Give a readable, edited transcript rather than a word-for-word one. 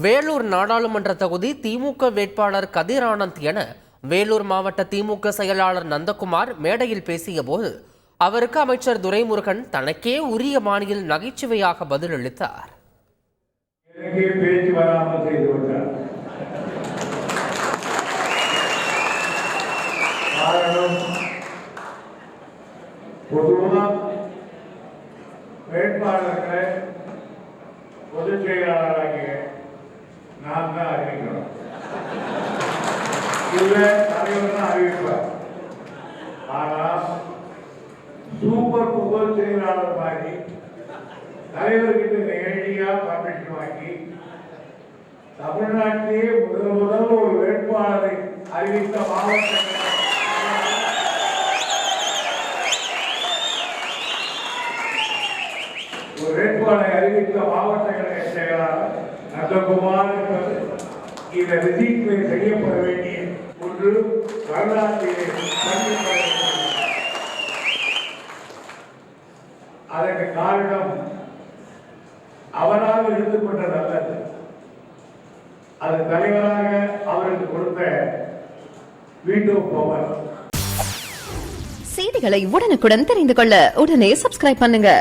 வேலூர் நாடாளுமன்ற தொகுதி திமுக வேட்பாளர் கதிர் ஆனந்த் என வேலூர் மாவட்ட திமுக செயலாளர் நந்தகுமார் மேடையில் பேசிய போது அவருக்கு அமைச்சர் துரைமுருகன் தனக்கே உரிய பாணியில் நகைச்சுவையாக பதிலளித்தார். வேட்பாளர்களை பொதுச் செயலாளராகிய நான் தான் அறிவிக்கிறோம். இதுல தலைவர் தான் அறிவிப்பார். ஆனால் சூப்பர் பொதுச் செயலாளர் மாதிரி தலைவர்கிட்ட நேரடியா பர்மிஷன் வாங்கி தமிழ்நாட்டிலேயே முதல் ஒரு வேட்பாளரை அறிவித்த மாவட்டங்கள் ஒரு வேட்பாளரை அறிவித்த மாவட்டங்களை செயலாளர் நந்தகுமார் என்பது இந்த விதிக்கு செய்யப்பட வேண்டிய ஒன்று வரலாற்றிலே அதற்கு காரணம் அவரால் எடுத்துக்கொண்டது அல்லது அது தலைவராக அவருக்கு கொடுத்த வீட்டோ பவர். செய்திகளை உடனுக்குடன் தெரிந்து கொள்ள உடனே சப்ஸ்கிரைப் பண்ணுங்க.